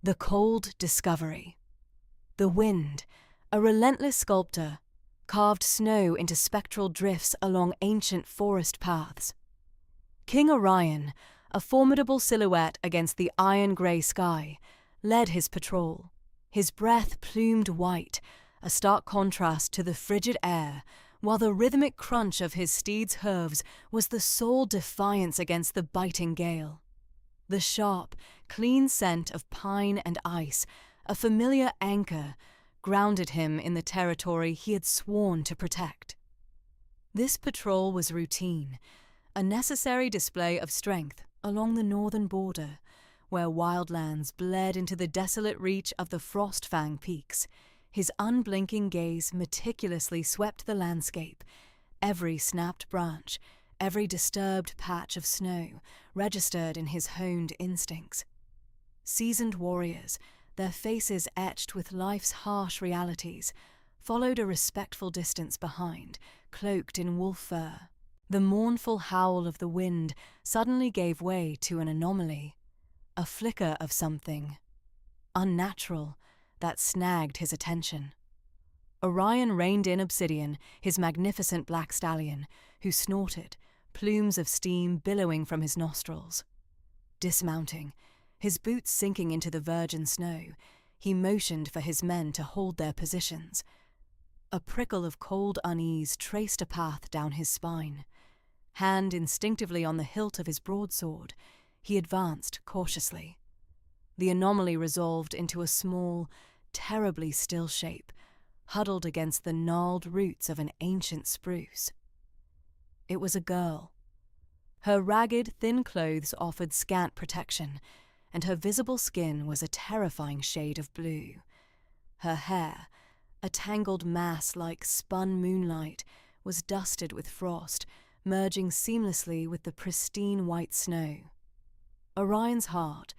The cold discovery. The wind, a relentless sculptor, carved snow into spectral drifts along ancient forest paths. King Orion, a formidable silhouette against the iron-grey sky, led his patrol, his breath plumed white, a stark contrast to the frigid air, while the rhythmic crunch of his steed's hooves was the sole defiance against the biting gale. The sharp, clean scent of pine and ice, a familiar anchor, grounded him in the territory he had sworn to protect. This patrol was routine, a necessary display of strength along the northern border, where wildlands bled into the desolate reach of the Frostfang peaks. His unblinking gaze meticulously swept the landscape, every snapped branch, every disturbed patch of snow registered in his honed instincts. Seasoned warriors, their faces etched with life's harsh realities, followed a respectful distance behind, cloaked in wolf fur. The mournful howl of the wind suddenly gave way to an anomaly, a flicker of something unnatural that snagged his attention. Orion reined in Obsidian, his magnificent black stallion, who snorted, plumes of steam billowing from his nostrils. Dismounting, his boots sinking into the virgin snow, he motioned for his men to hold their positions. A prickle of cold unease traced a path down his spine. Hand instinctively on the hilt of his broadsword, he advanced cautiously. The anomaly resolved into a small, terribly still shape, huddled against the gnarled roots of an ancient spruce. It was a girl. Her ragged, thin clothes offered scant protection, and her visible skin was a terrifying shade of blue. Her hair, a tangled mass like spun moonlight, was dusted with frost, merging seamlessly with the pristine white snow. Orion's heart,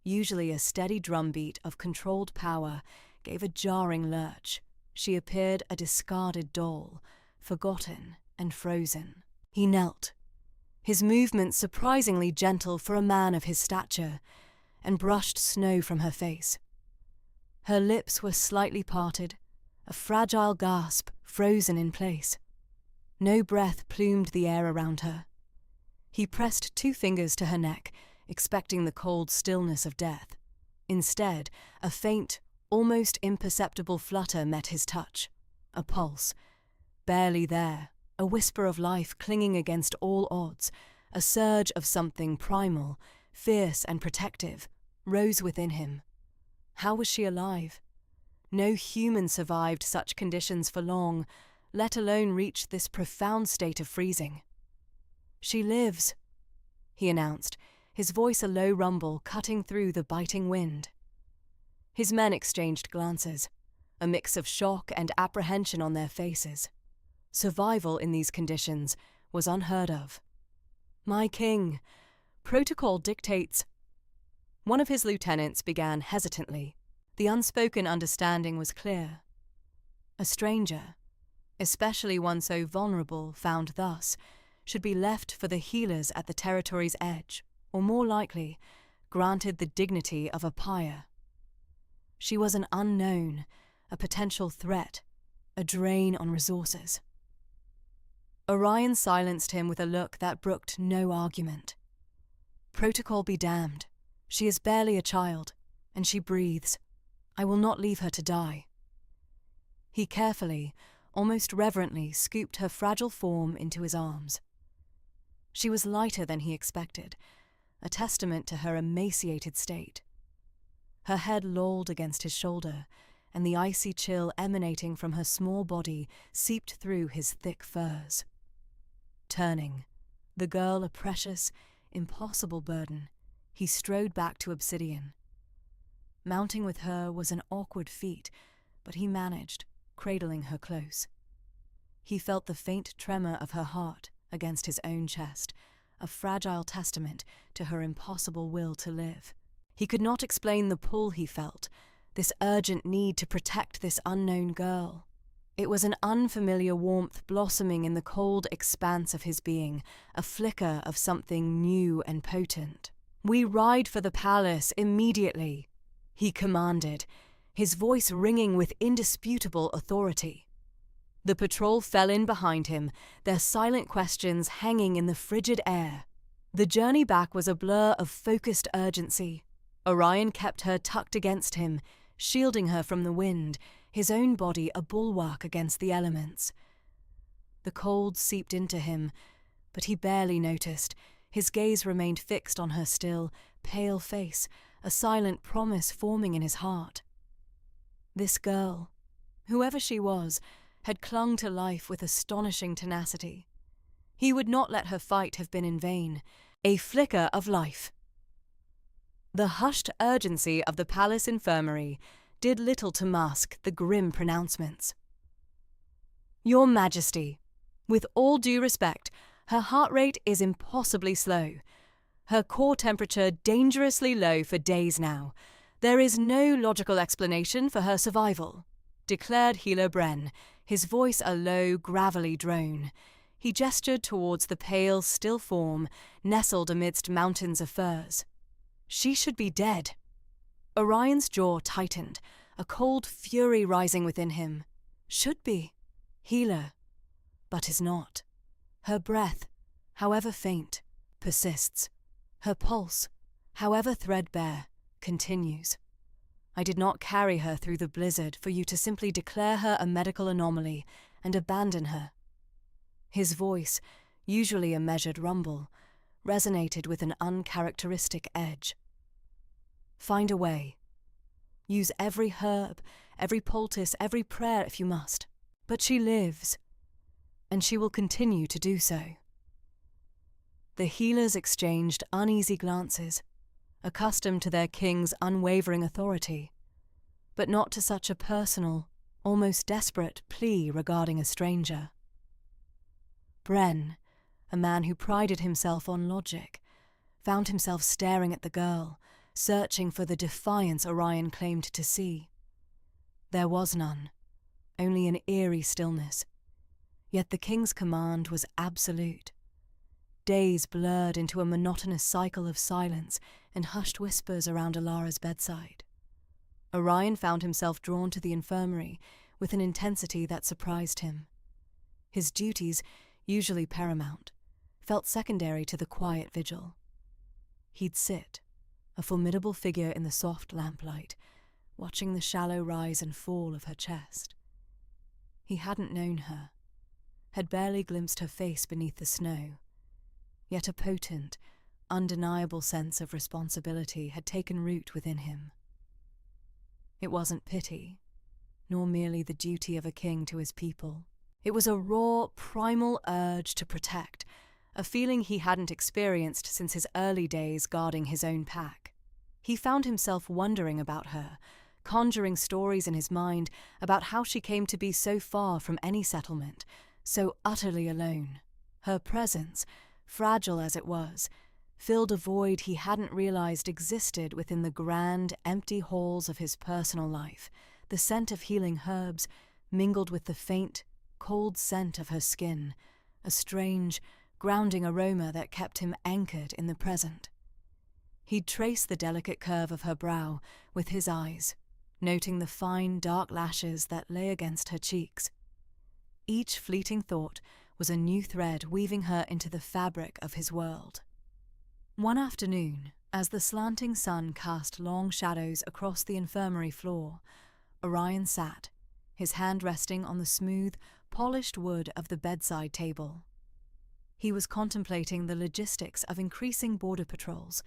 usually a steady drumbeat of controlled power, gave a jarring lurch. She appeared a discarded doll, forgotten and frozen. He knelt, his movements surprisingly gentle for a man of his stature, and brushed snow from her face. Her lips were slightly parted, a fragile gasp frozen in place. No breath plumed the air around her. He pressed 2 fingers to her neck, expecting the cold stillness of death. Instead, a faint, almost imperceptible flutter met his touch. A pulse, barely there, a whisper of life clinging against all odds, a surge of something primal, fierce and protective, rose within him. How was she alive? No human survived such conditions for long, let alone reach this profound state of freezing. "She lives," he announced, his voice a low rumble cutting through the biting wind. His men exchanged glances, a mix of shock and apprehension on their faces. Survival in these conditions was unheard of. "My king, protocol dictates—" One of his lieutenants began hesitantly. The unspoken understanding was clear. A stranger, especially one so vulnerable found thus, should be left for the healers at the territory's edge, or more likely, granted the dignity of a pyre. She was an unknown, a potential threat, a drain on resources. Orion silenced him with a look that brooked no argument. "Protocol be damned. She is barely a child, and she breathes. I will not leave her to die." He carefully, almost reverently, scooped her fragile form into his arms. She was lighter than he expected, a testament to her emaciated state. Her head lolled against his shoulder, and the icy chill emanating from her small body seeped through his thick furs. Turning, the girl a precious, impossible burden, he strode back to Obsidian. Mounting with her was an awkward feat, but he managed, cradling her close. He felt the faint tremor of her heart against his own chest, a fragile testament to her impossible will to live. He could not explain the pull he felt, this urgent need to protect this unknown girl. It was an unfamiliar warmth blossoming in the cold expanse of his being, a flicker of something new and potent. "We ride for the palace immediately," He commanded, his voice ringing with indisputable authority. The patrol fell in behind him, their silent questions hanging in the frigid air. The journey back was a blur of focused urgency. Orion kept her tucked against him, shielding her from the wind, his own body a bulwark against the elements. The cold seeped into him, but he barely noticed. His gaze remained fixed on her still, pale face, a silent promise forming in his heart. This girl, whoever she was, had clung to life with astonishing tenacity. He would not let her fight have been in vain. A flicker of life. The hushed urgency of the palace infirmary did little to mask the grim pronouncements. Your Majesty, with all due respect, her heart rate is impossibly slow. Her core temperature dangerously low for days now. There is no logical explanation for her survival, declared Healer Bren, his voice a low, gravelly drone. He gestured towards the pale, still form, nestled amidst mountains of furs. She should be dead. Orion's jaw tightened, a cold fury rising within him. Should be. Healer. But is not. Her breath, however faint, persists. Her pulse, however threadbare, continues. I did not carry her through the blizzard for you to simply declare her a medical anomaly and abandon her. His voice, usually a measured rumble, resonated with an uncharacteristic edge. Find a way. Use every herb, every poultice, every prayer if you must. But she lives, and she will continue to do so. The healers exchanged uneasy glances, accustomed to their king's unwavering authority, but not to such a personal, almost desperate plea regarding a stranger. Bren, a man who prided himself on logic, found himself staring at the girl, searching for the defiance Orion claimed to see. There was none, only an eerie stillness. Yet the king's command was absolute. Days blurred into a monotonous cycle of silence and hushed whispers around Alara's bedside. Orion found himself drawn to the infirmary with an intensity that surprised him. His duties, usually paramount, felt secondary to the quiet vigil. He'd sit, a formidable figure in the soft lamplight, watching the shallow rise and fall of her chest. He hadn't known her, had barely glimpsed her face beneath the snow, yet a potent, undeniable sense of responsibility had taken root within him. It wasn't pity, nor merely the duty of a king to his people. It was a raw, primal urge to protect, a feeling he hadn't experienced since his early days guarding his own pack. He found himself wondering about her, conjuring stories in his mind about how she came to be so far from any settlement, so utterly alone. Her presence, fragile as it was, filled a void he hadn't realized existed within the grand, empty halls of his personal life. The scent of healing herbs mingled with the faint, cold scent of her skin, a strange, grounding aroma that kept him anchored in the present. He'd traced the delicate curve of her brow with his eyes, noting the fine, dark lashes that lay against her cheeks. Each fleeting thought was a new thread weaving her into the fabric of his world. One afternoon, as the slanting sun cast long shadows across the infirmary floor, Orion sat, his hand resting on the smooth, polished wood of the bedside table. He was contemplating the logistics of increasing border patrols,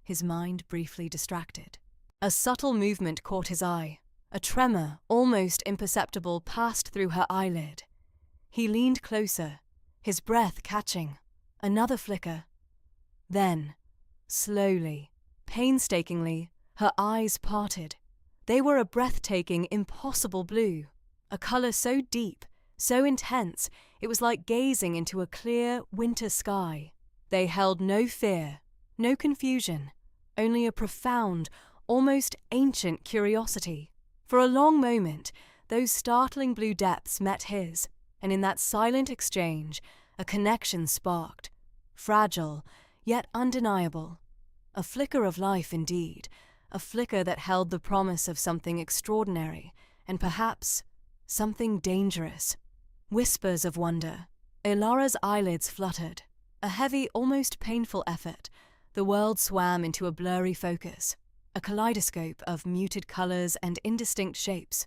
his mind briefly distracted. A subtle movement caught his eye. A tremor, almost imperceptible, passed through her eyelid. He leaned closer, his breath catching. Another flicker. Then, slowly, painstakingly, her eyes parted. They were a breathtaking, impossible blue, a color so deep, so intense, it was like gazing into a clear, winter sky. They held no fear, no confusion, only a profound, almost ancient curiosity. For a long moment, those startling blue depths met his, and in that silent exchange, a connection sparked. Fragile, yet undeniable. A flicker of life indeed, a flicker that held the promise of something extraordinary, and perhaps something dangerous. Whispers of wonder. Ilara's eyelids fluttered. A heavy, almost painful effort. The world swam into a blurry focus, a kaleidoscope of muted colours and indistinct shapes.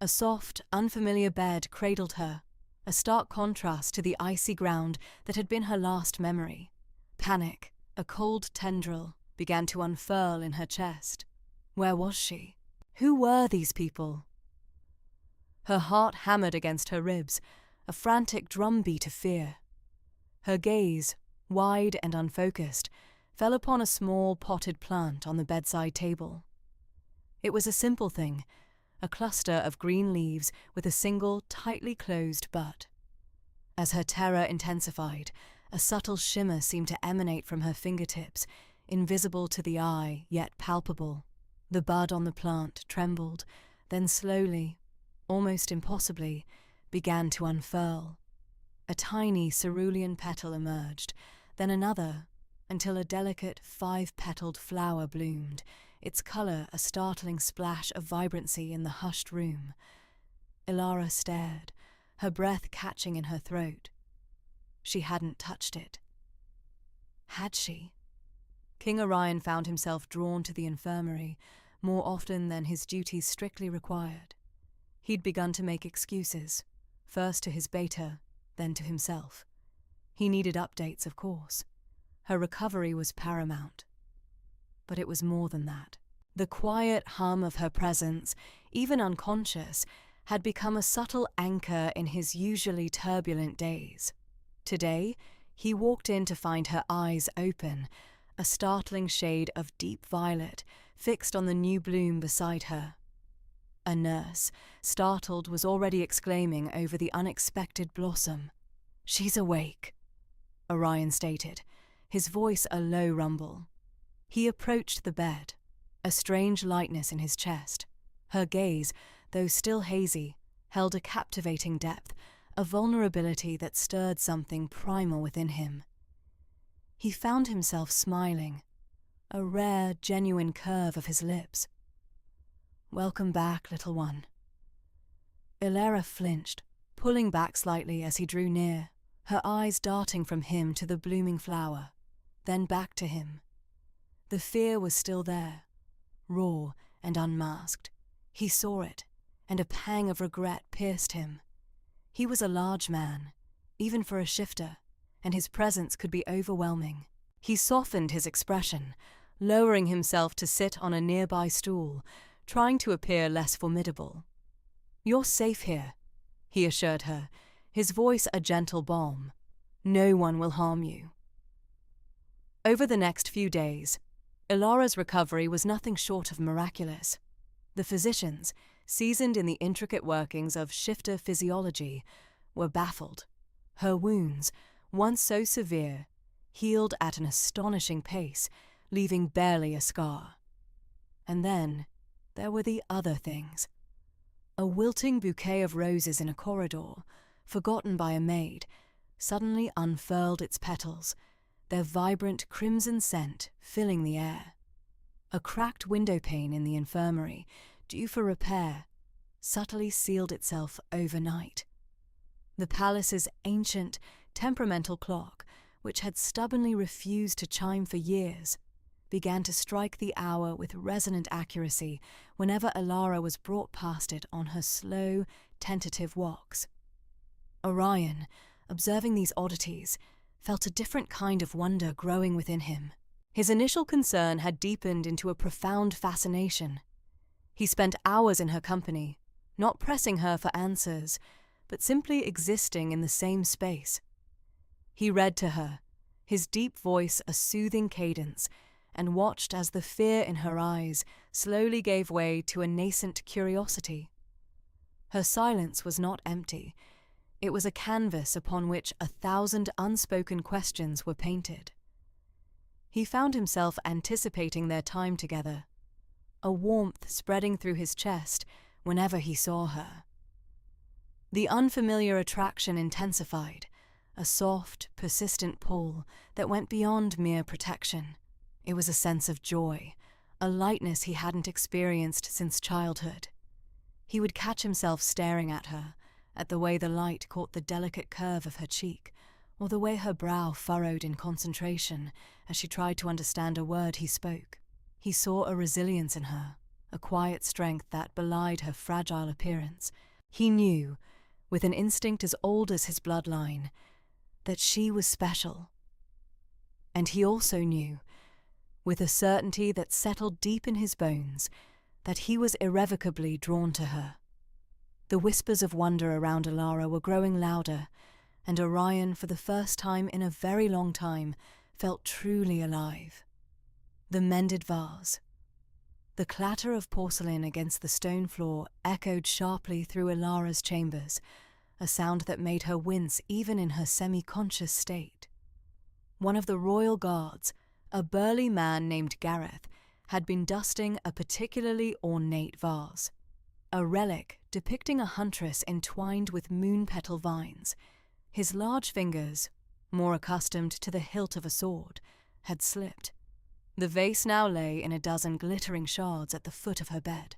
A soft, unfamiliar bed cradled her, a stark contrast to the icy ground that had been her last memory. Panic, a cold tendril, began to unfurl in her chest. Where was she? Who were these people? Her heart hammered against her ribs, a frantic drumbeat of fear. Her gaze, wide and unfocused, fell upon a small potted plant on the bedside table. It was a simple thing, a cluster of green leaves with a single, tightly closed bud. As her terror intensified, a subtle shimmer seemed to emanate from her fingertips, invisible to the eye, yet palpable. The bud on the plant trembled, then slowly, almost impossibly, began to unfurl. A tiny cerulean petal emerged, then another, until a delicate 5-petaled flower bloomed, its colour a startling splash of vibrancy in the hushed room. Ilara stared, her breath catching in her throat. She hadn't touched it. Had she? King Orion found himself drawn to the infirmary more often than his duties strictly required. He'd begun to make excuses, first to his beta, then to himself. He needed updates, of course. Her recovery was paramount. But it was more than that. The quiet hum of her presence, even unconscious, had become a subtle anchor in his usually turbulent days. Today, he walked in to find her eyes open, a startling shade of deep violet fixed on the new bloom beside her. A nurse, startled, was already exclaiming over the unexpected blossom. "She's awake," Orion stated, his voice a low rumble. He approached the bed, a strange lightness in his chest. Her gaze, though still hazy, held a captivating depth, a vulnerability that stirred something primal within him. He found himself smiling, a rare, genuine curve of his lips. "Welcome back, little one." Ilara flinched, pulling back slightly as he drew near, her eyes darting from him to the blooming flower, then back to him. The fear was still there, raw and unmasked. He saw it, and a pang of regret pierced him. He was a large man, even for a shifter, and his presence could be overwhelming. He softened his expression, lowering himself to sit on a nearby stool, trying to appear less formidable. "You're safe here," he assured her, his voice a gentle balm. "No one will harm you." Over the next few days, Ilara's recovery was nothing short of miraculous. The physicians, seasoned in the intricate workings of shifter physiology, were baffled. Her wounds, once so severe, healed at an astonishing pace, leaving barely a scar. And then there were the other things. A wilting bouquet of roses in a corridor, forgotten by a maid, suddenly unfurled its petals, their vibrant crimson scent filling the air. A cracked windowpane in the infirmary, due for repair, subtly sealed itself overnight. The palace's ancient, temperamental clock, which had stubbornly refused to chime for years, began to strike the hour with resonant accuracy whenever Ilara was brought past it on her slow, tentative walks. Orion, observing these oddities, felt a different kind of wonder growing within him. His initial concern had deepened into a profound fascination. He spent hours in her company, not pressing her for answers, but simply existing in the same space. He read to her, his deep voice a soothing cadence, and watched as the fear in her eyes slowly gave way to a nascent curiosity. Her silence was not empty. It was a canvas upon which 1,000 unspoken questions were painted. He found himself anticipating their time together, a warmth spreading through his chest whenever he saw her. The unfamiliar attraction intensified, a soft, persistent pull that went beyond mere protection. It was a sense of joy, a lightness he hadn't experienced since childhood. He would catch himself staring at her, at the way the light caught the delicate curve of her cheek, or the way her brow furrowed in concentration as she tried to understand a word he spoke. He saw a resilience in her, a quiet strength that belied her fragile appearance. He knew, with an instinct as old as his bloodline, that she was special. And he also knew, with a certainty that settled deep in his bones, that he was irrevocably drawn to her. The whispers of wonder around Alara were growing louder, and Orion, for the first time in a very long time, felt truly alive. The mended vase. The clatter of porcelain against the stone floor echoed sharply through Alara's chambers, a sound that made her wince even in her semi-conscious state. One of the royal guards, a burly man named Gareth, had been dusting a particularly ornate vase, a relic depicting a huntress entwined with moon-petal vines. His large fingers, more accustomed to the hilt of a sword, had slipped. The vase now lay in a dozen glittering shards at the foot of her bed.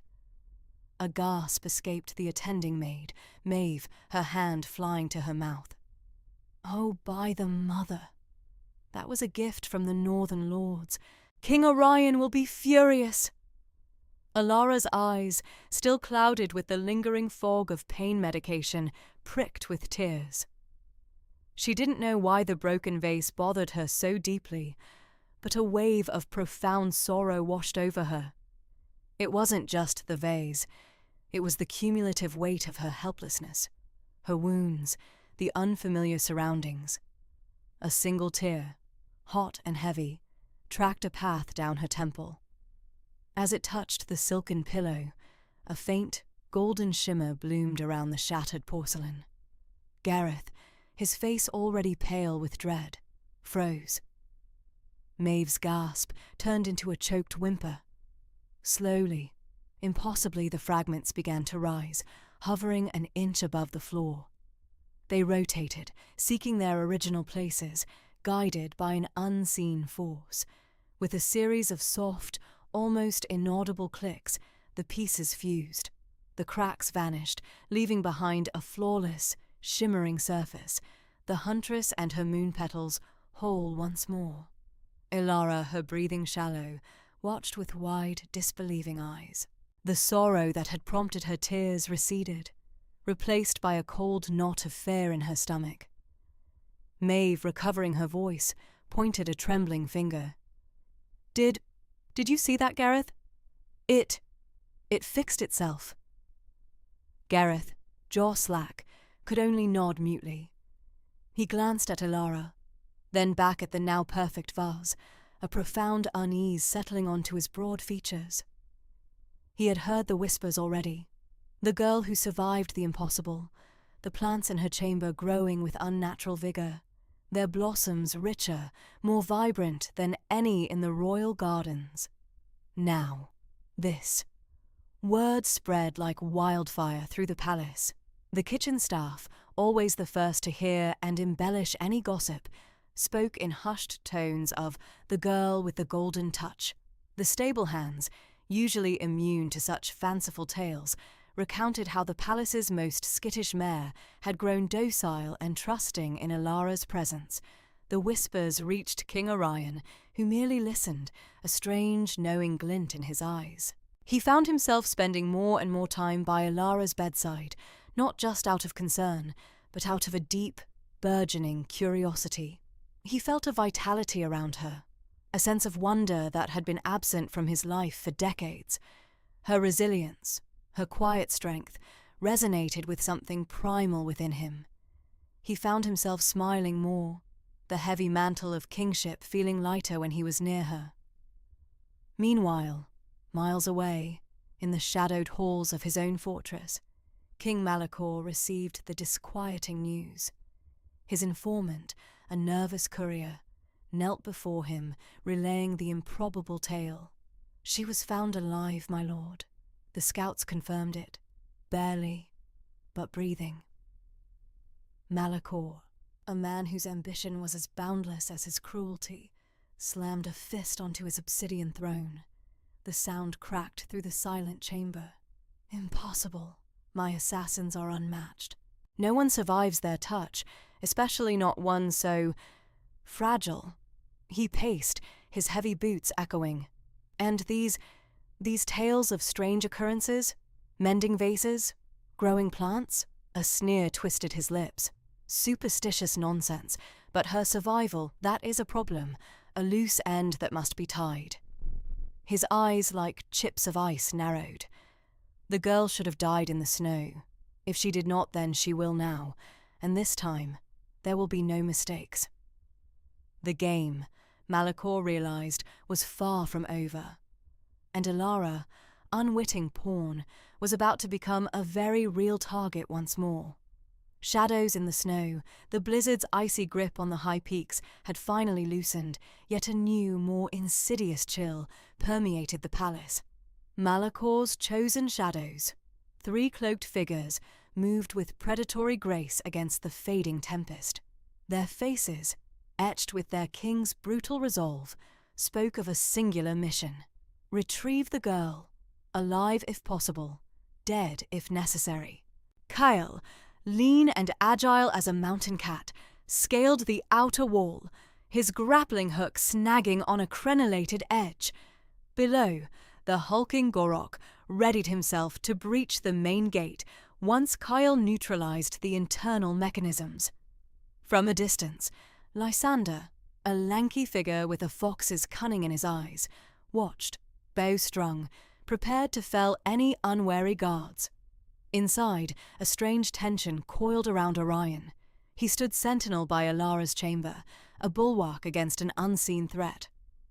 A gasp escaped the attending maid, Maeve, her hand flying to her mouth. Oh, by the mother! That was a gift from the Northern Lords. King Orion will be furious! Alara's eyes, still clouded with the lingering fog of pain medication, pricked with tears. She didn't know why the broken vase bothered her so deeply, but a wave of profound sorrow washed over her. It wasn't just the vase. It was the cumulative weight of her helplessness, her wounds, the unfamiliar surroundings. A single tear, hot and heavy, tracked a path down her temple. As it touched the silken pillow, a faint, golden shimmer bloomed around the shattered porcelain. Gareth, his face already pale with dread, froze. Maeve's gasp turned into a choked whimper. Slowly, impossibly, the fragments began to rise, hovering an inch above the floor. They rotated, seeking their original places, guided by an unseen force. With a series of soft, almost inaudible clicks, the pieces fused. The cracks vanished, leaving behind a flawless, shimmering surface, the huntress and her moon petals whole once more. Alara, her breathing shallow, watched with wide, disbelieving eyes. The sorrow that had prompted her tears receded, replaced by a cold knot of fear in her stomach. Maeve, recovering her voice, pointed a trembling finger. Did you see that, Gareth? It fixed itself. Gareth, jaw slack, could only nod mutely. He glanced at Alara, then back at the now perfect vase, a profound unease settling onto his broad features. He had heard the whispers already. The girl who survived the impossible, the plants in her chamber growing with unnatural vigor, their blossoms richer, more vibrant than any in the royal gardens. Now, this. Word spread like wildfire through the palace. The kitchen staff, always the first to hear and embellish any gossip, spoke in hushed tones of the girl with the golden touch. The stable hands, usually immune to such fanciful tales, recounted how the palace's most skittish mare had grown docile and trusting in Alara's presence. The whispers reached King Orion, who merely listened, a strange, knowing glint in his eyes. He found himself spending more and more time by Alara's bedside, not just out of concern, but out of a deep, burgeoning curiosity. He felt a vitality around her, a sense of wonder that had been absent from his life for decades. Her resilience, her quiet strength, resonated with something primal within him. He found himself smiling more, the heavy mantle of kingship feeling lighter when he was near her. Meanwhile, miles away, in the shadowed halls of his own fortress, King Malachor received the disquieting news. His informant, a nervous courier, knelt before him, relaying the improbable tale. She was found alive, my lord. The scouts confirmed it, barely, but breathing. Malachor, a man whose ambition was as boundless as his cruelty, slammed a fist onto his obsidian throne. The sound cracked through the silent chamber. Impossible. My assassins are unmatched. No one survives their touch, especially not one so fragile. He paced, his heavy boots echoing. And these tales of strange occurrences? Mending vases? Growing plants? A sneer twisted his lips. Superstitious nonsense, but her survival, that is a problem, a loose end that must be tied. His eyes, like chips of ice, narrowed. The girl should have died in the snow. If she did not then, she will now, and this time there will be no mistakes. The game, Malachor realized, was far from over. And Elara, unwitting pawn, was about to become a very real target once more. Shadows in the snow, the blizzard's icy grip on the high peaks had finally loosened, yet a new, more insidious chill permeated the palace. Malachor's chosen shadows, 3 cloaked figures, moved with predatory grace against the fading tempest. Their faces, etched with their king's brutal resolve, spoke of a singular mission. Retrieve the girl, alive if possible, dead if necessary. Kyle, lean and agile as a mountain cat, scaled the outer wall, his grappling hook snagging on a crenellated edge. Below, the hulking Gorok readied himself to breach the main gate once Kyle neutralized the internal mechanisms. From a distance, Lysander, a lanky figure with a fox's cunning in his eyes, watched, bow strung, prepared to fell any unwary guards. Inside, a strange tension coiled around Orion. He stood sentinel by Elara's chamber, a bulwark against an unseen threat.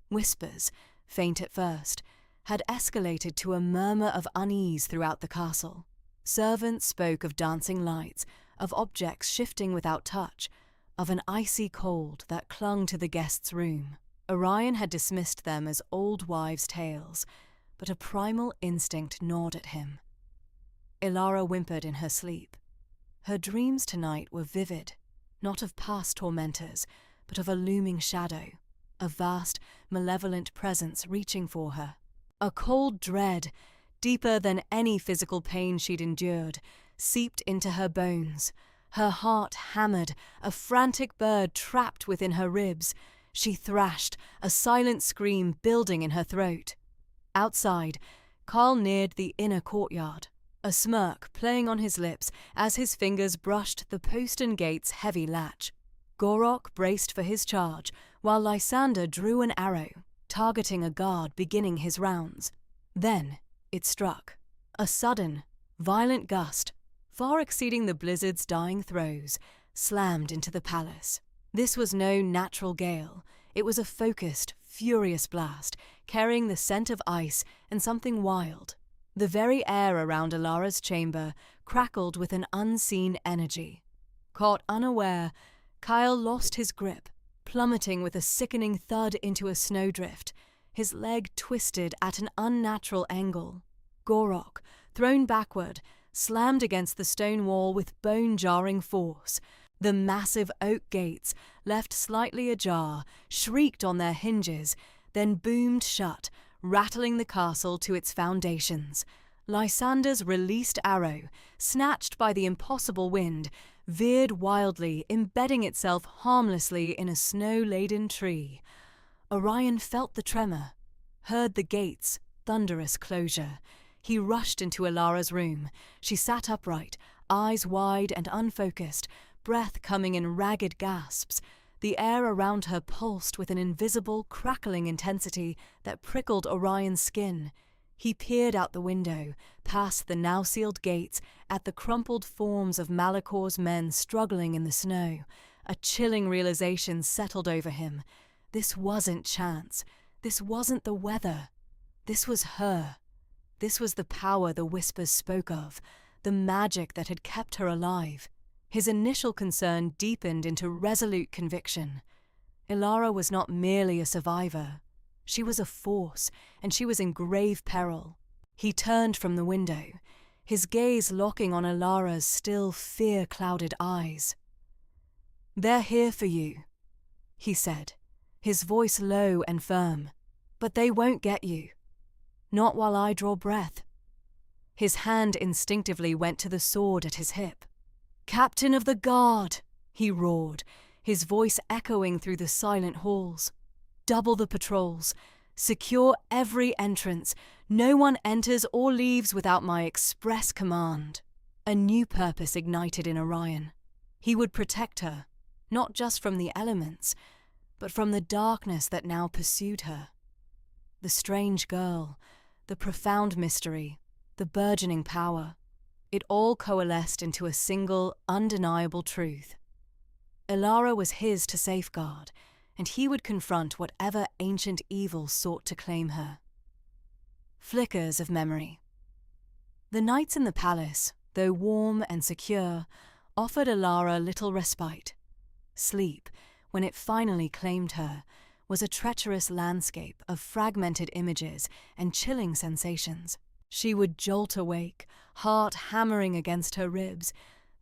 Whispers, faint at first, had escalated to a murmur of unease throughout the castle. Servants spoke of dancing lights, of objects shifting without touch, of an icy cold that clung to the guest's room. Orion had dismissed them as old wives' tales, but a primal instinct gnawed at him. Elara whimpered in her sleep. Her dreams tonight were vivid, not of past tormentors, but of a looming shadow, a vast, malevolent presence reaching for her. A cold dread, deeper than any physical pain she'd endured, seeped into her bones. Her heart hammered, a frantic bird trapped within her ribs. She thrashed, a silent scream building in her throat. Outside, Carl neared the inner courtyard, a smirk playing on his lips as his fingers brushed the postern gate's heavy latch. Gorok braced for his charge, while Lysander drew an arrow, targeting a guard beginning his rounds. Then it struck. A sudden, violent gust, far exceeding the blizzard's dying throes, slammed into the palace. This was no natural gale. It was a focused, furious blast, carrying the scent of ice and something wild. The very air around Elara's chamber crackled with an unseen energy. Caught unaware, Kyle lost his grip, plummeting with a sickening thud into a snowdrift, his leg twisted at an unnatural angle. Gorok, thrown backward, slammed against the stone wall with bone-jarring force. The massive oak gates, left slightly ajar, shrieked on their hinges, then boomed shut, rattling the castle to its foundations. Lysander's released arrow, snatched by the impossible wind, veered wildly, embedding itself harmlessly in a snow-laden tree. Orion felt the tremor, heard the gate's thunderous closure. He rushed into Elara's room. She sat upright, eyes wide and unfocused, breath coming in ragged gasps. The air around her pulsed with an invisible, crackling intensity that prickled Orion's skin. He peered out the window, past the now-sealed gates, at the crumpled forms of Malachor's men struggling in the snow. A chilling realization settled over him. This wasn't chance. This wasn't the weather. This was her. This was the power the whispers spoke of, the magic that had kept her alive. His initial concern deepened into resolute conviction. Elara was not merely a survivor. She was a force, and she was in grave peril. He turned from the window, his gaze locking on Elara's still fear-clouded eyes. "They're here for you," he said, his voice low and firm. "But they won't get you. Not while I draw breath." His hand instinctively went to the sword at his hip. "Captain of the guard!" he roared, his voice echoing through the silent halls. "Double the patrols. Secure every entrance. No one enters or leaves without my express command." A new purpose ignited in Orion. He would protect her, not just from the elements, but from the darkness that now pursued her. The strange girl, the profound mystery, the burgeoning power, it all coalesced into a single, undeniable truth. Elara was his to safeguard, and he would confront whatever ancient evil sought to claim her. Flickers of memory. The nights in the palace, though warm and secure, offered Elara little respite. Sleep, when it finally claimed her, was a treacherous landscape of fragmented images and chilling sensations. She would jolt awake, heart hammering against her ribs,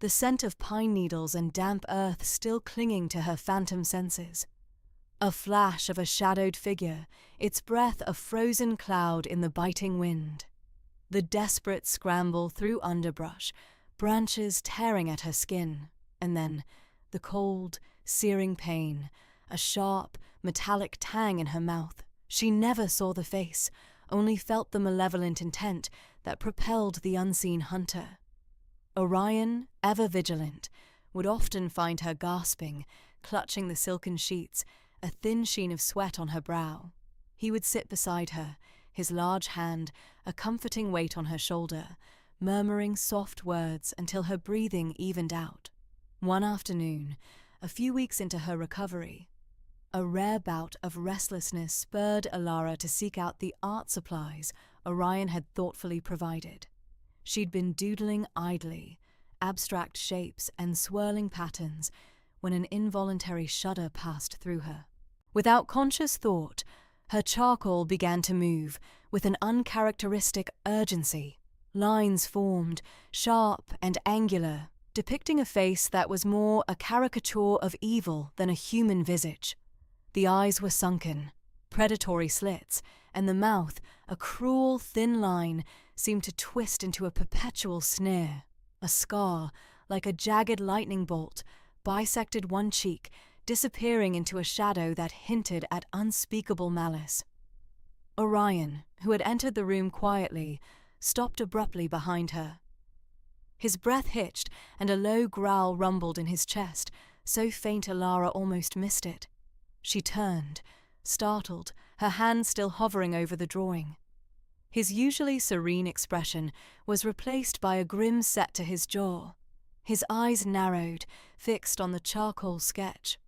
the scent of pine needles and damp earth still clinging to her phantom senses. A flash of a shadowed figure, its breath a frozen cloud in the biting wind. The desperate scramble through underbrush, branches tearing at her skin, and then the cold, searing pain, a sharp, metallic tang in her mouth. She never saw the face, only felt the malevolent intent that propelled the unseen hunter. Orion, ever vigilant, would often find her gasping, clutching the silken sheets, a thin sheen of sweat on her brow. He would sit beside her, his large hand a comforting weight on her shoulder, murmuring soft words until her breathing evened out. One afternoon, a few weeks into her recovery, a rare bout of restlessness spurred Elara to seek out the art supplies Orion had thoughtfully provided. She'd been doodling idly, abstract shapes and swirling patterns, when an involuntary shudder passed through her. Without conscious thought, her charcoal began to move with an uncharacteristic urgency. Lines formed, sharp and angular, depicting a face that was more a caricature of evil than a human visage. The eyes were sunken, predatory slits, and the mouth, a cruel, thin line, seemed to twist into a perpetual sneer. A scar, like a jagged lightning bolt, bisected one cheek, disappearing into a shadow that hinted at unspeakable malice. Orion, who had entered the room quietly, stopped abruptly behind her. His breath hitched, and a low growl rumbled in his chest, so faint Elara almost missed it. She turned, startled, her hand still hovering over the drawing. His usually serene expression was replaced by a grim set to his jaw. His eyes narrowed, fixed on the charcoal sketch.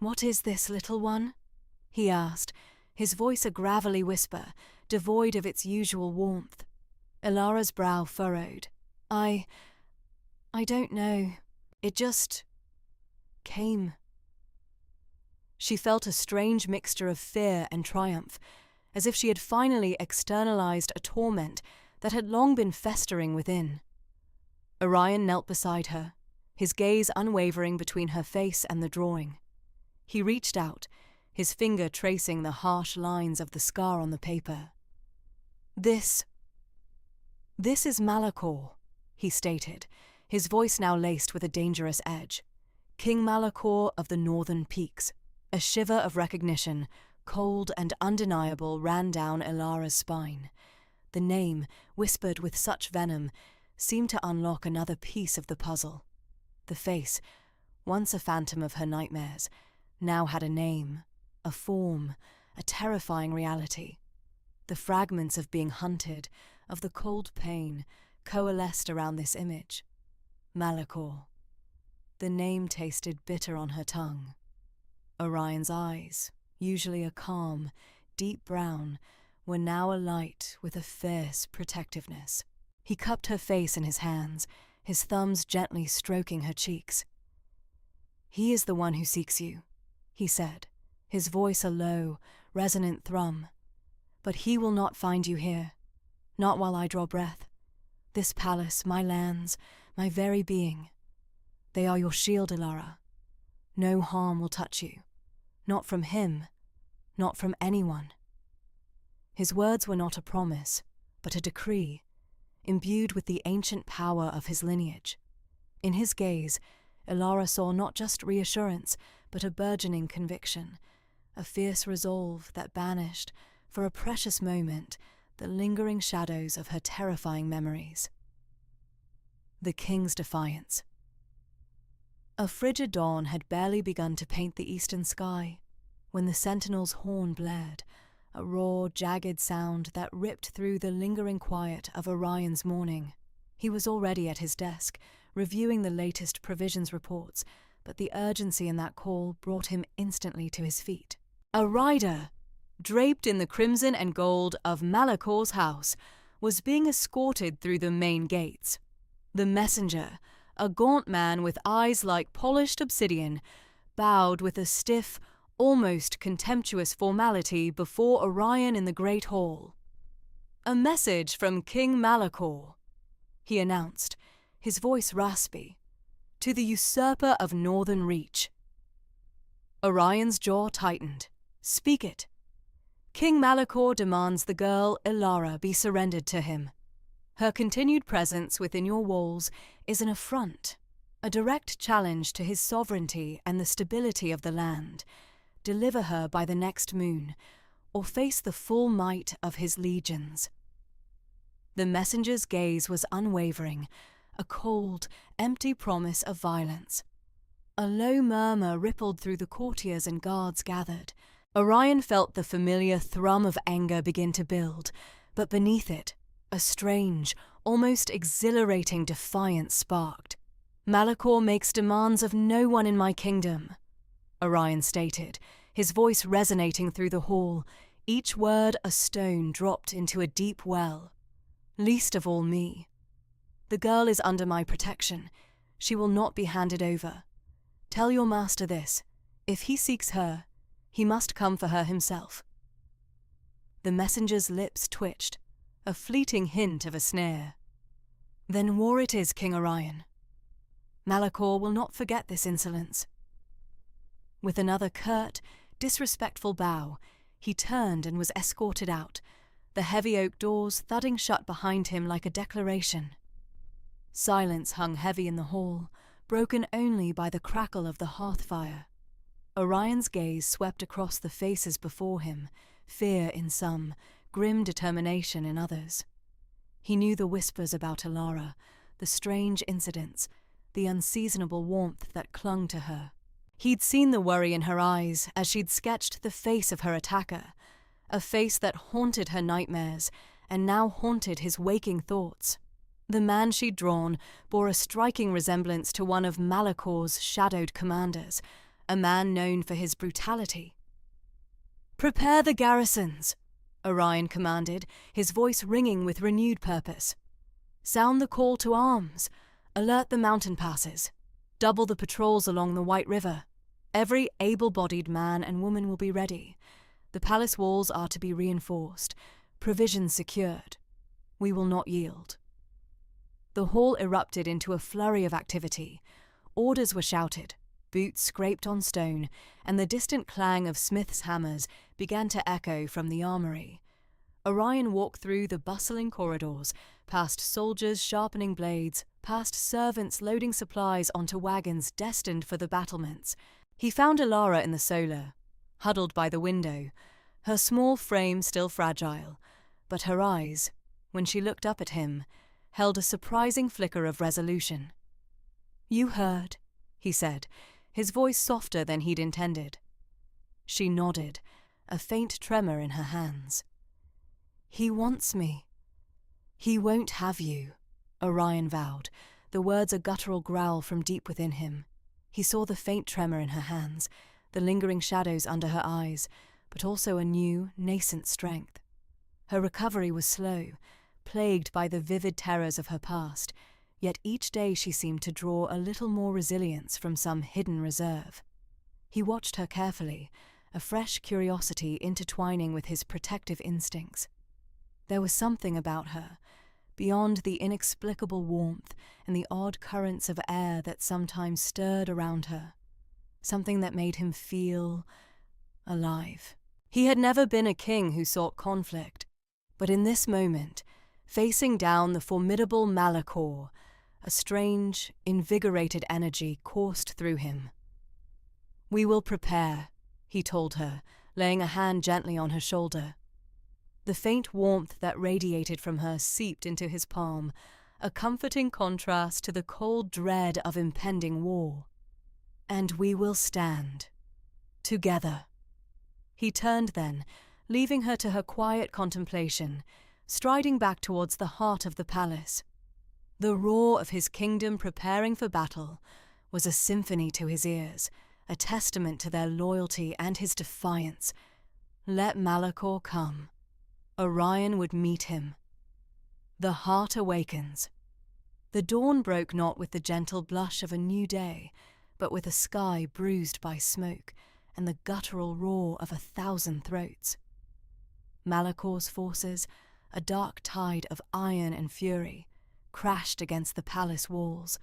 "What is this, little one?" he asked, his voice a gravelly whisper, devoid of its usual warmth. Elara's brow furrowed. I don't know. It just came." She felt a strange mixture of fear and triumph, as if she had finally externalized a torment that had long been festering within. Orion knelt beside her, his gaze unwavering between her face and the drawing. He reached out, his finger tracing the harsh lines of the scar on the paper. This is Malachor," he stated, his voice now laced with a dangerous edge. "King Malachor of the Northern Peaks." A shiver of recognition, cold and undeniable, ran down Elara's spine. The name, whispered with such venom, seemed to unlock another piece of the puzzle. The face, once a phantom of her nightmares, now had a name, a form, a terrifying reality. The fragments of being hunted, of the cold pain, coalesced around this image. Malachor. The name tasted bitter on her tongue. Orion's eyes, usually a calm, deep brown, were now alight with a fierce protectiveness. He cupped her face in his hands, his thumbs gently stroking her cheeks. "He is the one who seeks you," he said, his voice a low, resonant thrum. "But he will not find you here, not while I draw breath. This palace, my lands, my very being. They are your shield, Elara. No harm will touch you. Not from him, not from anyone." His words were not a promise, but a decree, imbued with the ancient power of his lineage. In his gaze, Ilara saw not just reassurance, but a burgeoning conviction, a fierce resolve that banished, for a precious moment, the lingering shadows of her terrifying memories. The king's defiance. A frigid dawn had barely begun to paint the eastern sky when the sentinel's horn blared, a raw, jagged sound that ripped through the lingering quiet of Orion's morning. He was already at his desk, reviewing the latest provisions reports, but the urgency in that call brought him instantly to his feet. A rider, draped in the crimson and gold of Malakor's house, was being escorted through the main gates. The messenger, a gaunt man with eyes like polished obsidian, bowed with a stiff, almost contemptuous formality before Orion in the great hall. "A message from King Malakor," he announced, his voice raspy, "to the usurper of Northern Reach." Orion's jaw tightened. "Speak it." "King Malakor demands the girl Ilara be surrendered to him. Her continued presence within your walls is an affront, a direct challenge to his sovereignty and the stability of the land. Deliver her by the next moon, or face the full might of his legions." The messenger's gaze was unwavering, a cold, empty promise of violence. A low murmur rippled through the courtiers and guards gathered. Orion felt the familiar thrum of anger begin to build, but beneath it, a strange, almost exhilarating defiance sparked. "Malakor makes demands of no one in my kingdom," Orion stated, his voice resonating through the hall, each word a stone dropped into a deep well. "Least of all me. The girl is under my protection. She will not be handed over. Tell your master this. If he seeks her, he must come for her himself." The messenger's lips twitched, a fleeting hint of a snare. "Then war it is, King Orion. Malakor will not forget this insolence." With another curt, disrespectful bow, he turned and was escorted out, the heavy oak doors thudding shut behind him like a declaration. Silence hung heavy in the hall, broken only by the crackle of the hearth fire. Orion's gaze swept across the faces before him, fear in some, grim determination in others. He knew the whispers about Ilara, the strange incidents, the unseasonable warmth that clung to her. He'd seen the worry in her eyes as she'd sketched the face of her attacker, a face that haunted her nightmares and now haunted his waking thoughts. The man she'd drawn bore a striking resemblance to one of Malakor's shadowed commanders, a man known for his brutality. "Prepare the garrisons," Orion commanded, his voice ringing with renewed purpose. "Sound the call to arms. Alert the mountain passes. Double the patrols along the White River. Every able-bodied man and woman will be ready. The palace walls are to be reinforced, provisions secured. We will not yield." The hall erupted into a flurry of activity. Orders were shouted, boots scraped on stone, and the distant clang of smiths' hammers began to echo from the armory. Orion walked through the bustling corridors, past soldiers sharpening blades, past servants loading supplies onto wagons destined for the battlements. He found Ilara in the solar, huddled by the window, her small frame still fragile, but her eyes, when she looked up at him, held a surprising flicker of resolution. "You heard," he said, his voice softer than he'd intended. She nodded, a faint tremor in her hands. "He wants me." "He won't have you," Orion vowed, the words a guttural growl from deep within him. He saw the faint tremor in her hands, the lingering shadows under her eyes, but also a new, nascent strength. Her recovery was slow, plagued by the vivid terrors of her past, yet each day she seemed to draw a little more resilience from some hidden reserve. He watched her carefully, a fresh curiosity intertwining with his protective instincts. There was something about her, beyond the inexplicable warmth and the odd currents of air that sometimes stirred around her, something that made him feel alive. He had never been a king who sought conflict, but in this moment, Facing down the formidable Malachor, a strange, invigorated energy coursed through him. "We will prepare," he told her, laying a hand gently on her shoulder. The faint warmth that radiated from her seeped into his palm, a comforting contrast to the cold dread of impending war. "And we will stand. Together." He turned then, leaving her to her quiet contemplation, striding back towards the heart of the palace. The roar of his kingdom preparing for battle was a symphony to his ears, a testament to their loyalty and his defiance. Let Malachor come. Orion would meet him. The heart awakens. The dawn broke not with the gentle blush of a new day, but with a sky bruised by smoke and the guttural roar of 1,000 throats. Malachor's forces, a dark tide of iron and fury, crashed against the palace walls.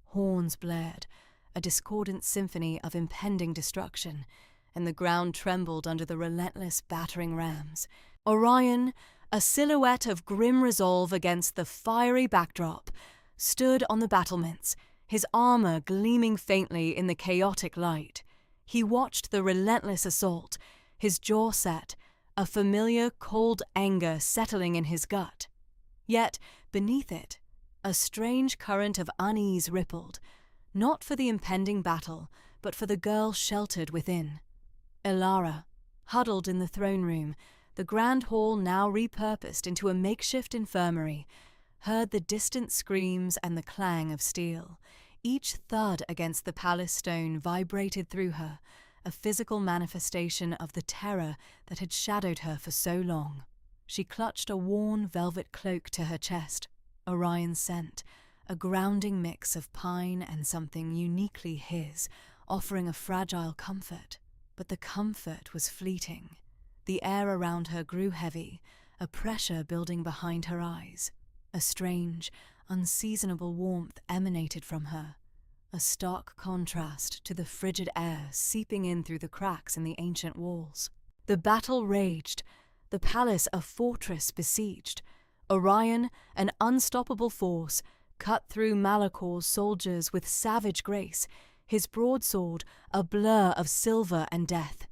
Horns blared, a discordant symphony of impending destruction, and the ground trembled under the relentless battering rams. Orion, a silhouette of grim resolve against the fiery backdrop, stood on the battlements, his armor gleaming faintly in the chaotic light. He watched the relentless assault, his jaw set, a familiar cold anger settling in his gut. Yet, beneath it, a strange current of unease rippled, not for the impending battle, but for the girl sheltered within. Elara, huddled in the throne room, the grand hall now repurposed into a makeshift infirmary, heard the distant screams and the clang of steel. Each thud against the palace stone vibrated through her, a physical manifestation of the terror that had shadowed her for so long. She clutched a worn velvet cloak to her chest, Orion's scent, a grounding mix of pine and something uniquely his, offering a fragile comfort. But the comfort was fleeting. The air around her grew heavy, a pressure building behind her eyes. A strange, unseasonable warmth emanated from her, a stark contrast to the frigid air seeping in through the cracks in the ancient walls. The battle raged, the palace a fortress besieged. Orion, an unstoppable force, cut through Malachor's soldiers with savage grace, his broadsword a blur of silver and death.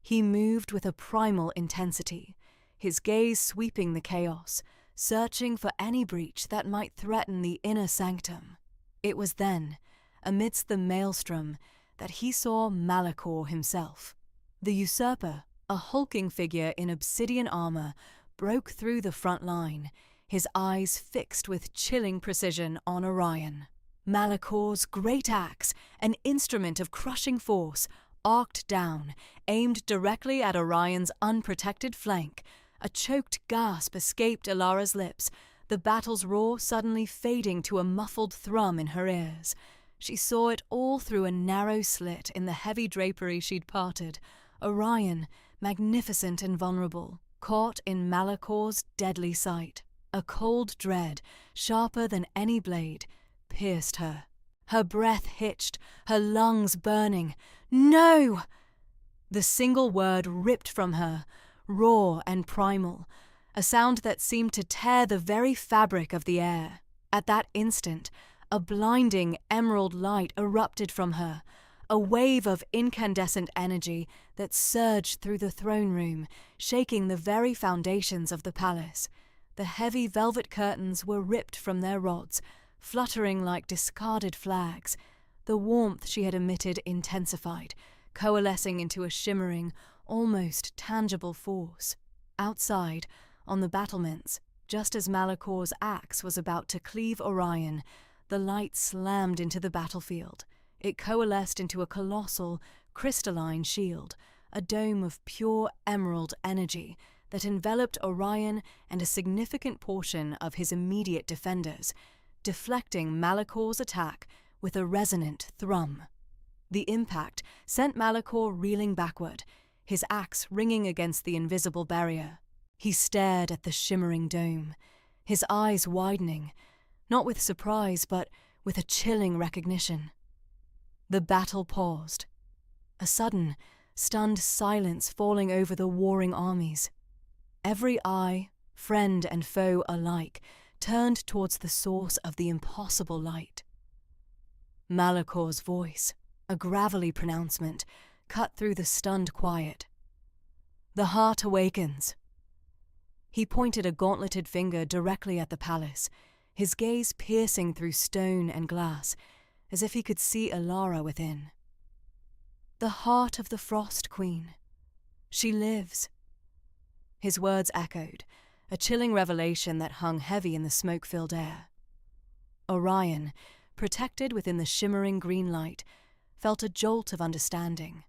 He moved with a primal intensity, his gaze sweeping the chaos, searching for any breach that might threaten the inner sanctum. It was then, amidst the maelstrom, that he saw Malachor himself. The usurper, a hulking figure in obsidian armor, broke through the front line, his eyes fixed with chilling precision on Orion. Malachor's great axe, an instrument of crushing force, arced down, aimed directly at Orion's unprotected flank. A choked gasp escaped Elara's lips, the battle's roar suddenly fading to a muffled thrum in her ears. She saw it all through a narrow slit in the heavy drapery she'd parted. Orion, magnificent and vulnerable, caught in Malachor's deadly sight. A cold dread, sharper than any blade, pierced her. Her breath hitched, her lungs burning. "No!" The single word ripped from her, raw and primal, a sound that seemed to tear the very fabric of the air. At that instant, a blinding emerald light erupted from her, a wave of incandescent energy that surged through the throne room, shaking the very foundations of the palace. The heavy velvet curtains were ripped from their rods, fluttering like discarded flags. The warmth she had emitted intensified, coalescing into a shimmering, almost tangible force. Outside, on the battlements, just as Malachor's axe was about to cleave Orion, the light slammed into the battlefield. It coalesced into a colossal, crystalline shield, a dome of pure emerald energy that enveloped Orion and a significant portion of his immediate defenders, deflecting Malachor's attack with a resonant thrum. The impact sent Malachor reeling backward, his axe ringing against the invisible barrier. He stared at the shimmering dome, his eyes widening, not with surprise but with a chilling recognition. The battle paused, a sudden, stunned silence falling over the warring armies. Every eye, Friend and foe alike turned towards the source of the impossible light. Malakor's voice, a gravelly pronouncement, cut through the stunned quiet. "The heart awakens." He pointed a gauntleted finger directly at the palace, his gaze piercing through stone and glass, as if he could see Alara within. "The heart of the Frost Queen. She lives." His words echoed, a chilling revelation that hung heavy in the smoke-filled air. Orion, protected within the shimmering green light, felt a jolt of understanding,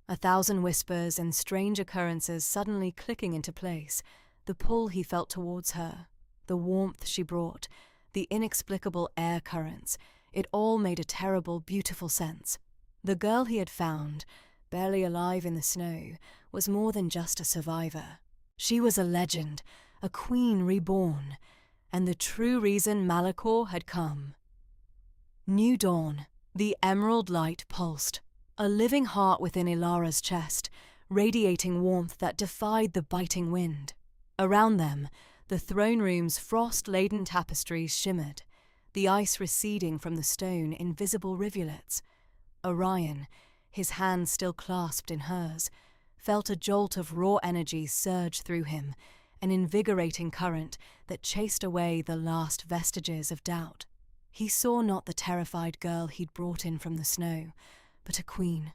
1,000 whispers and strange occurrences suddenly clicking into place, the pull he felt towards her, the warmth she brought, the inexplicable air currents. It all made a terrible, beautiful sense. The girl he had found, barely alive in the snow, was more than just a survivor. She was a legend, a queen reborn, and the true reason Malakor had come. New dawn. The emerald light pulsed, a living heart within Ilara's chest, radiating warmth that defied the biting wind. Around them, the throne room's frost-laden tapestries shimmered, the ice receding from the stone in visible rivulets. Orion, his hands still clasped in hers, felt a jolt of raw energy surge through him, an invigorating current that chased away the last vestiges of doubt. He saw not the terrified girl he'd brought in from the snow, but a queen,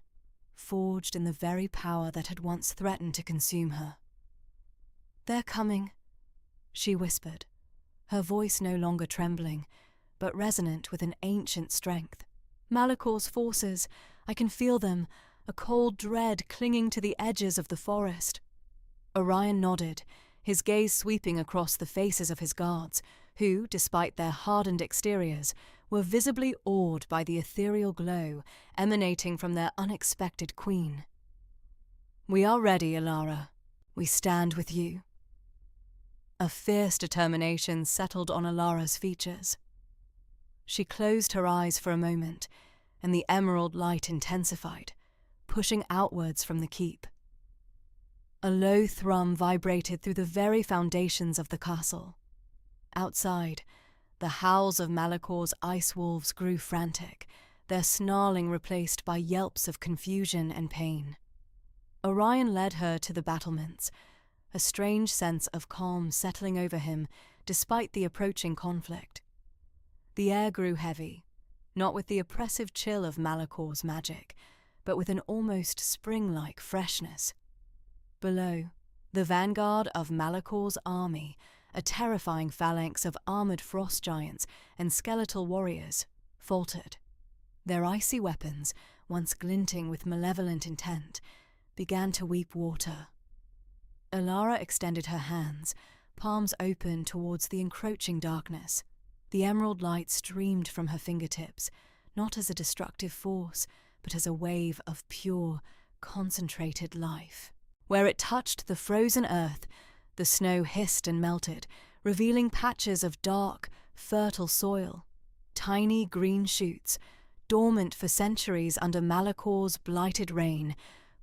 forged in the very power that had once threatened to consume her. "They're coming," she whispered, her voice no longer trembling, but resonant with an ancient strength. "Malakor's forces, I can feel them, a cold dread clinging to the edges of the forest." Orion nodded, his gaze sweeping across the faces of his guards, who, despite their hardened exteriors, were visibly awed by the ethereal glow emanating from their unexpected queen. "We are ready, Alara. We stand with you." A fierce determination settled on Alara's features. She closed her eyes for a moment, and the emerald light intensified, pushing outwards from the keep. A low thrum vibrated through the very foundations of the castle. Outside, the howls of Malakor's ice wolves grew frantic, their snarling replaced by yelps of confusion and pain. Orion led her to the battlements, a strange sense of calm settling over him despite the approaching conflict. The air grew heavy, not with the oppressive chill of Malakor's magic, but with an almost spring-like freshness. Below, the vanguard of Malakor's army, a terrifying phalanx of armoured frost giants and skeletal warriors, faltered. Their icy weapons, once glinting with malevolent intent, began to weep water. Alara extended her hands, palms open towards the encroaching darkness. The emerald light streamed from her fingertips, not as a destructive force, but as a wave of pure, concentrated life. Where it touched the frozen earth, the snow hissed and melted, revealing patches of dark, fertile soil. Tiny green shoots, dormant for centuries under Malakor's blighted reign,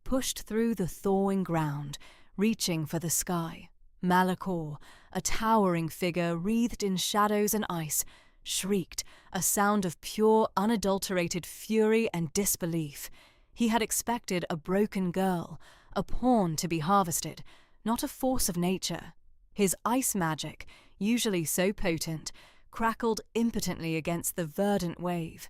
pushed through the thawing ground, reaching for the sky. Malakor, a towering figure wreathed in shadows and ice, shrieked, a sound of pure, unadulterated fury and disbelief. He had expected a broken girl, a pawn to be harvested, not a force of nature. His ice magic, usually so potent, crackled impotently against the verdant wave.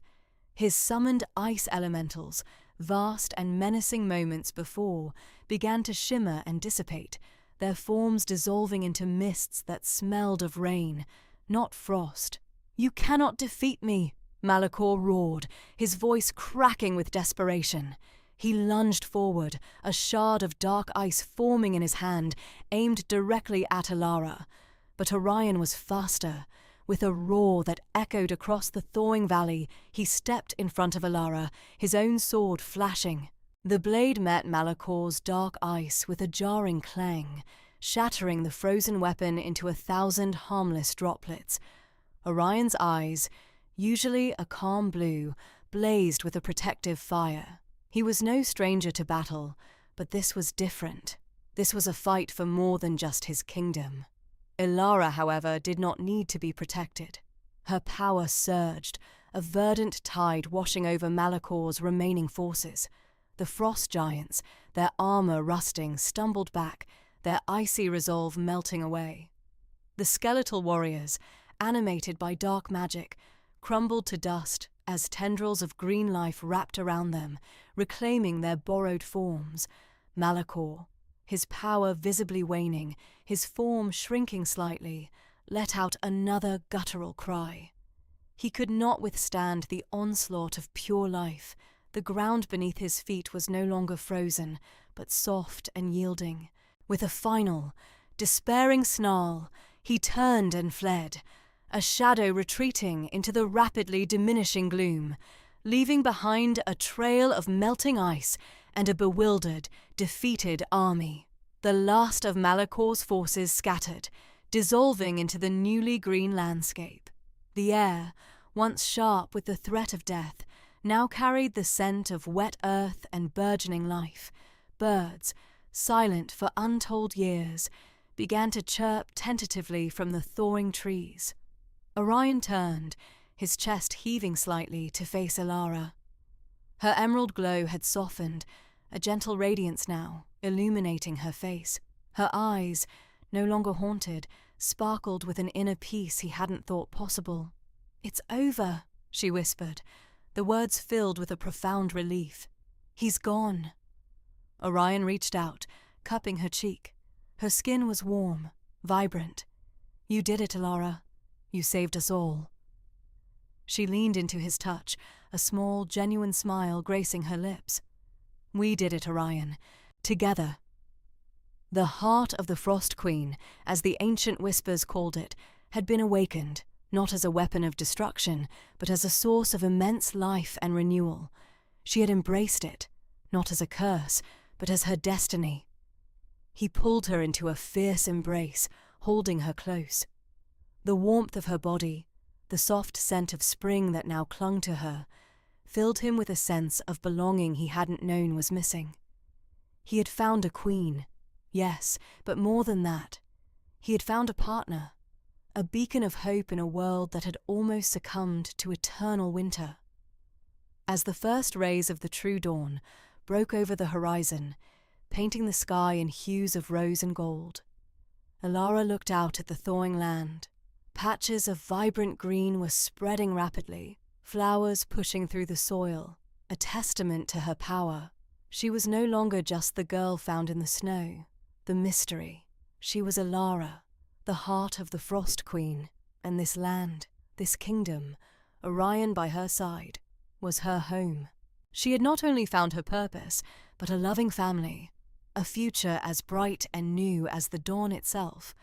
His summoned ice elementals, vast and menacing moments before, began to shimmer and dissipate, their forms dissolving into mists that smelled of rain, not frost. "You cannot defeat me," Malakor roared, his voice cracking with desperation. He lunged forward, a shard of dark ice forming in his hand, aimed directly at Alara. But Orion was faster. With a roar that echoed across the thawing valley, he stepped in front of Alara, his own sword flashing. The blade met Malakor's dark ice with a jarring clang, shattering the frozen weapon into 1,000 harmless droplets. Orion's eyes, usually a calm blue, blazed with a protective fire. He was no stranger to battle, but this was different. This was a fight for more than just his kingdom. Ilara, however, did not need to be protected. Her power surged, a verdant tide washing over Malakor's remaining forces. The frost giants, their armor rusting, stumbled back, their icy resolve melting away. The skeletal warriors, animated by dark magic, crumbled to dust as tendrils of green life wrapped around them, reclaiming their borrowed forms. Malakor, his power visibly waning, his form shrinking slightly, let out another guttural cry. He could not withstand the onslaught of pure life. The ground beneath his feet was no longer frozen, but soft and yielding. With a final, despairing snarl, he turned and fled, a shadow retreating into the rapidly diminishing gloom, leaving behind a trail of melting ice and a bewildered, defeated army. The last of Malakor's forces scattered, dissolving into the newly green landscape. The air, once sharp with the threat of death, now carried the scent of wet earth and burgeoning life. Birds, silent for untold years, began to chirp tentatively from the thawing trees. Orion turned, his chest heaving slightly, to face Ilara. Her emerald glow had softened, a gentle radiance now, illuminating her face. Her eyes, no longer haunted, sparkled with an inner peace he hadn't thought possible. "It's over," she whispered, the words filled with a profound relief. "He's gone." Orion reached out, cupping her cheek. Her skin was warm, vibrant. "You did it, Ilara. You saved us all." She leaned into his touch, a small, genuine smile gracing her lips. "We did it, Orion. Together." The heart of the Frost Queen, as the ancient whispers called it, had been awakened, not as a weapon of destruction, but as a source of immense life and renewal. She had embraced it, not as a curse, but as her destiny. He pulled her into a fierce embrace, holding her close. The warmth of her body, the soft scent of spring that now clung to her, filled him with a sense of belonging he hadn't known was missing. He had found a queen, yes, but more than that. He had found a partner, a beacon of hope in a world that had almost succumbed to eternal winter. As the first rays of the true dawn broke over the horizon, painting the sky in hues of rose and gold, Ilara looked out at the thawing land. Patches of vibrant green were spreading rapidly, flowers pushing through the soil, a testament to her power. She was no longer just the girl found in the snow, the mystery. She was Ilara, the heart of the Frost Queen, and this land, this kingdom, Orion by her side, was her home. She had not only found her purpose, but a loving family, a future as bright and new as the dawn itself.